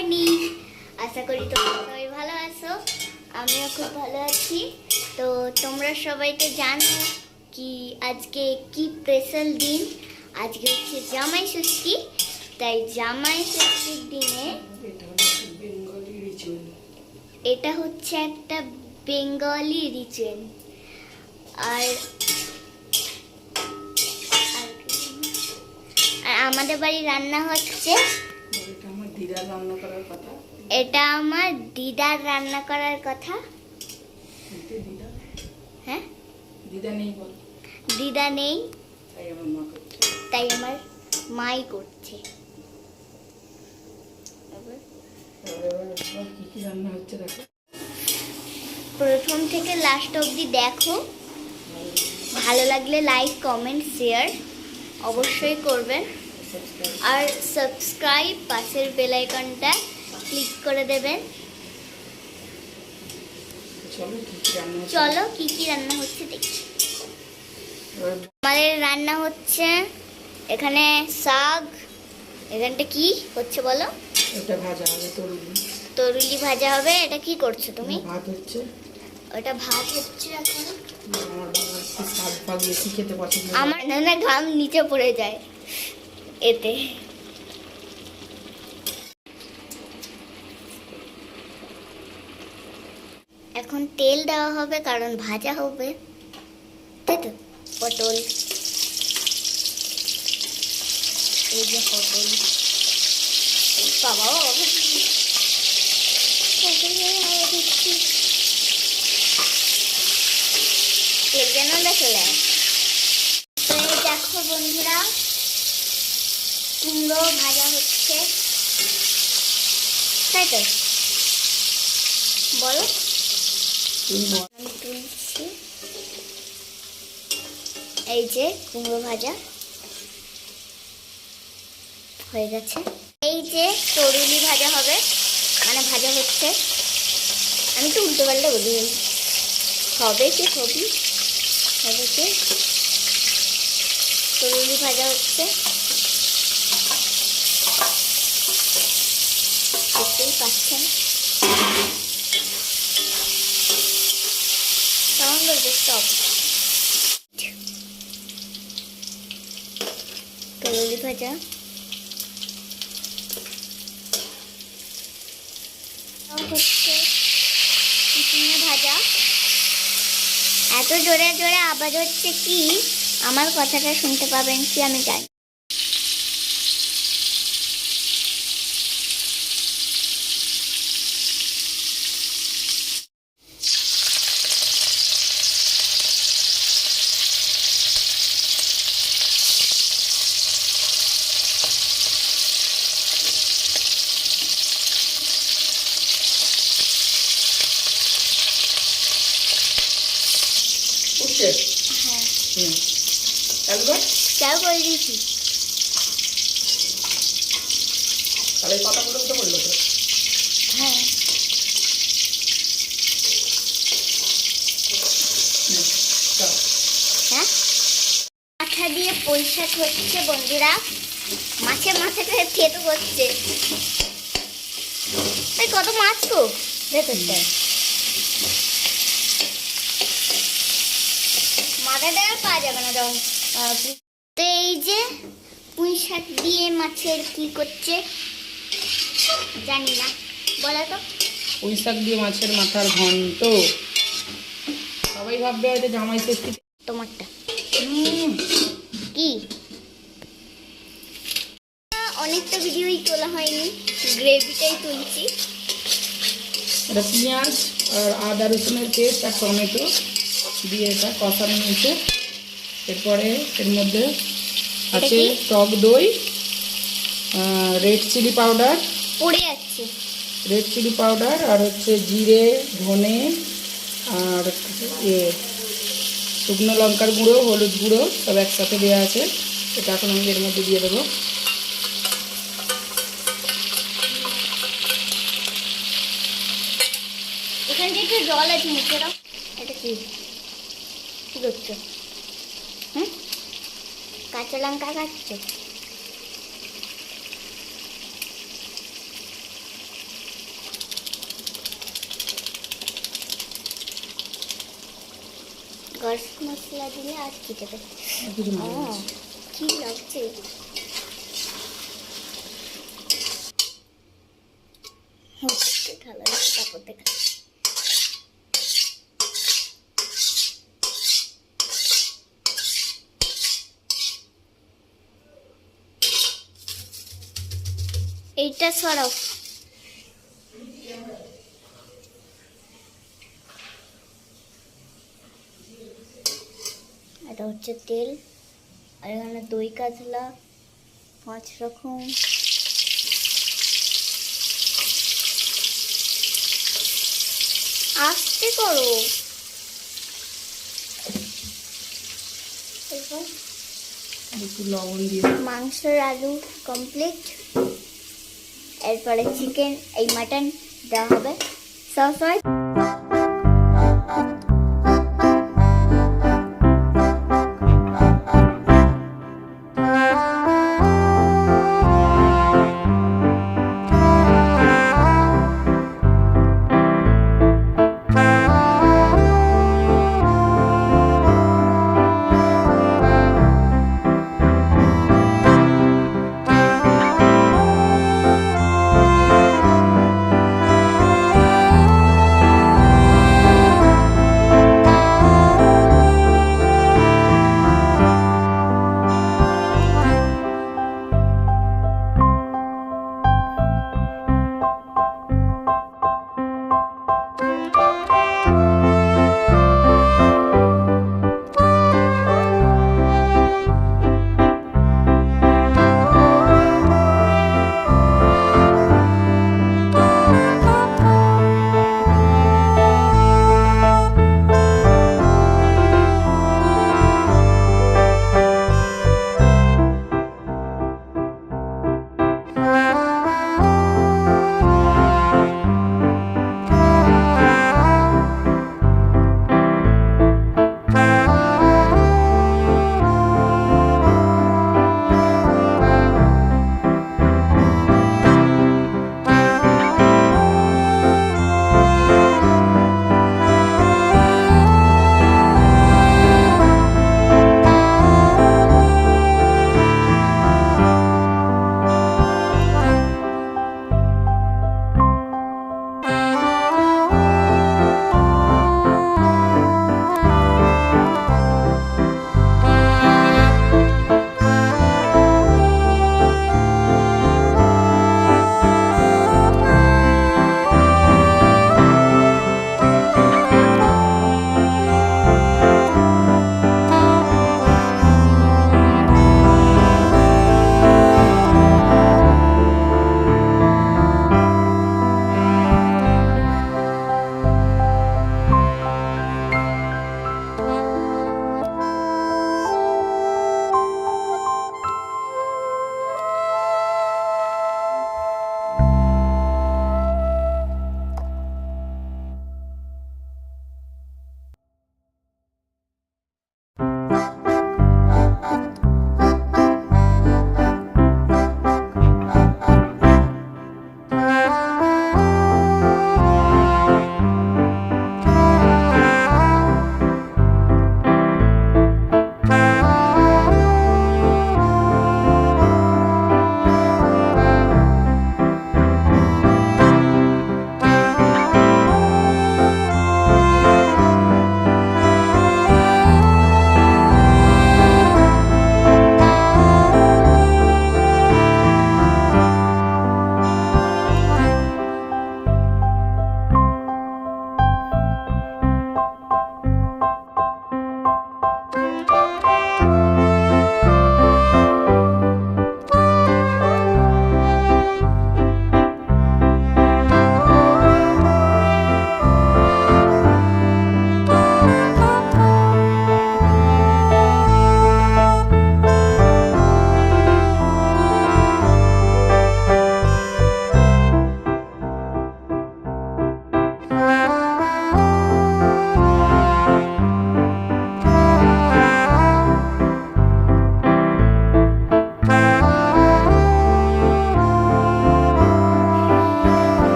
Morning. আশা করি তোমরা সবাই ভালো আছো, আমিও খুব ভালো আছি। তো তোমরা সবাই তো জানো কি আজকে কি স্পেশাল দিন। আজকে হচ্ছে জামাই ষষ্ঠী। তাই জামাই ষষ্ঠীর দিনে এটা হচ্ছে একটা বেঙ্গলি রিচুয়াল। আর আমাদের বাড়ি রান্না হচ্ছে, এটা আমার দিদার রান্না করার কথা। হ্যাঁ, দিদা নেই, তাই আমার মাই করছে। প্রথম থেকে লাস্ট অবধি দেখো, ভালো লাগলে লাইক কমেন্ট শেয়ার অবশ্যই করবেন। আর সাবস্ক্রাইব, পাশের বেল আইকনটা ক্লিক করে দেবেন। চলো কি কি রান্না হচ্ছে দেখি। আমাদের রান্না হচ্ছে এখানে শাক, এখানটা কি হচ্ছে বলো? এটা ভাজা হবে, তরুলি ভাজা হবে। এটা কি করছো তুমি? ভাত হচ্ছে। ওটা ভাত হচ্ছে এখন। আমার আমার না ঘাম নিচে পড়ে যায় এতে। এখন তেল দেওয়া হবে কারণ ভাজা হবে, তাই তো। পটল, এই যে পটল, বাবা তেল যেন না চলে আসে। তো এই দেখো বন্ধুরা, কুমড়ো ভাজা হচ্ছে, তাই তো বলো। আমি তুলছি, এই যে কুমড়ো ভাজা হয়ে গেছে। এই যে তরুলি ভাজা হবে, মানে ভাজা হচ্ছে। আমি তো উল্টো পাল্টা বলি, হবে কি হবি হবে কি। তরুলি ভাজা হচ্ছে, দেখতেই পাচ্ছেন। সাউন্ড বলছে স্টপ। তরুলি ভাজা হচ্ছে, চিচিঙে ভাজা। এত জোরে জোরে আওয়াজ হচ্ছে কি, আমার কথাটা শুনতে পাবেন কি আমি জানি। হ্যাঁ, চাল করে দিয়েছি। তাহলে কথাগুলো উঠে বললো তো। হ্যাঁ, হ্যাঁ, মাথা দিয়ে পরিষ্কার হচ্ছে বন্ধুরা। মাছের মাথাটা থেতো করছে। কত মাছ তো ভেতরটা, মাথাটা আর পাওয়া যাবে না যখন। তো এই যে পুঁই শাক দিয়ে মাছের কি করছে জানি না, বলো তো। পুঁই শাক দিয়ে মাছের মাথার ঘন্ট। সবাই ভাববে হয়তো জামাই ষষ্ঠী। তোমারটা কি? অনেকটা ভিডিওই তোলা হয়নি, গ্রেভিটাই তুলছি। এটা পেঁয়াজ আর আদা রসুনের পেস্ট আর টমেটো দিয়ে এটা কষানো হয়েছে। এরপরে এর মধ্যে আছে টক দই, রেড চিলি পাউডার, পড়ে যাচ্ছে রেড চিলি পাউডার, আর হচ্ছে জিরে, ধনে, আর শুকনো লঙ্কার গুঁড়ো, হলুদ গুঁড়ো সব একসাথে দেওয়া আছে। এটা এখন আমি এর মধ্যে দিয়ে দেবো। এখানে একটু জল আছে, মুখে দাও। এটা কি কি করছো? হুম, কাঁচা লঙ্কা কাটছো? গরম মশলা দিলে আর কি দেবে? আর কিছু না, ও, কি লাগছে? হচ্ছে ঢালা তারপর দেখা। এইটা সরাও। এটা হচ্ছে তেল, আর এখানে দই কাতলা 5 রকম। আস্তে করো। এরপর একটু লবণ দিয়ে মাংসের আলু কমপ্লিট। এরপরে চিকেন, এই মাটন দেওয়া হবে। সস হয়।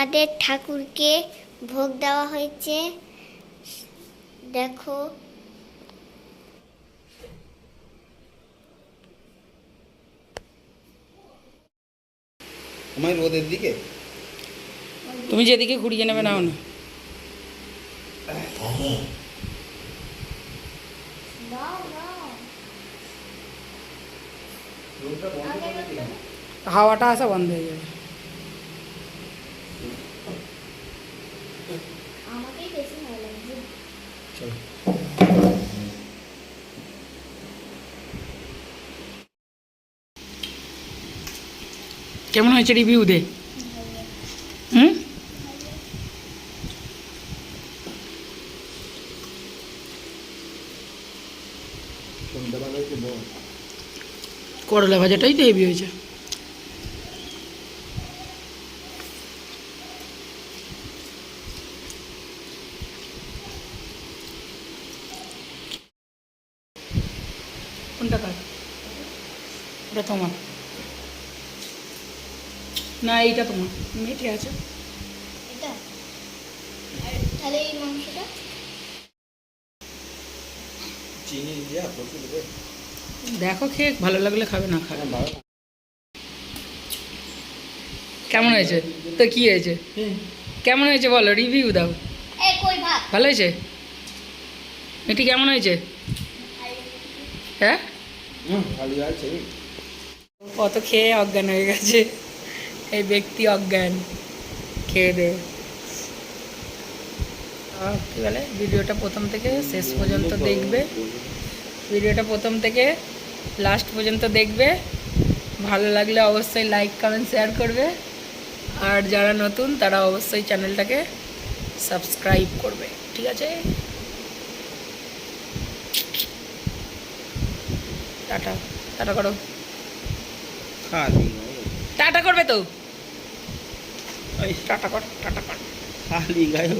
আমাদের ঠাকুরকে ভোগ দেওয়া হয়েছে, দেখো। আমার রোদের দিকে তুমি যেদিকে ঘুরিয়ে নেবে নাও না। রোদটা বন্ধ করে দিলাম। হাওয়াটা আসা বন্ধ হয়ে যাবে। আমাকেই বেশি ভালো লাগছে। চলো। কেমন হয়েছে রিভিউ দে। হুম, সন্ধ্যাবেলায় তো বল। করলা ভাজাটাই তো হেভি হয়েছে। কোনটা কার? ওটা তোমার না, এইটা তোমার, মেটে আছে। এটা আর তাহলে এই মাংসটা চিনি দিয়া প্রচুর দেবে। দেখো খেয়ে ভালো লাগলে খাবে, না খাবে। ভালো না। কেমন হয়েছে তো? কি হয়েছে? কেমন হয়েছে বলো, রিভিউ দাও। এই কই ভাত ভালো হয়েছে? এটি কেমন হয়েছে? হ্যাঁ, ভালো আছে। কত খেয়ে অজ্ঞান হয়ে গেছে এই ব্যক্তি, অজ্ঞান খেয়ে দে। কী বলে, ভিডিওটা প্রথম থেকে শেষ পর্যন্ত দেখবে, ভিডিওটা প্রথম থেকে লাস্ট পর্যন্ত দেখবে। ভালো লাগলে অবশ্যই লাইক কমেন্ট শেয়ার করবে, আর যারা নতুন তারা অবশ্যই চ্যানেলটাকে সাবস্ক্রাইব করবে, ঠিক আছে? টাটা, টাটা করো। খালি টাটা করবে তো? ওই টাটা কর, টাটা কর। খালি গায়ে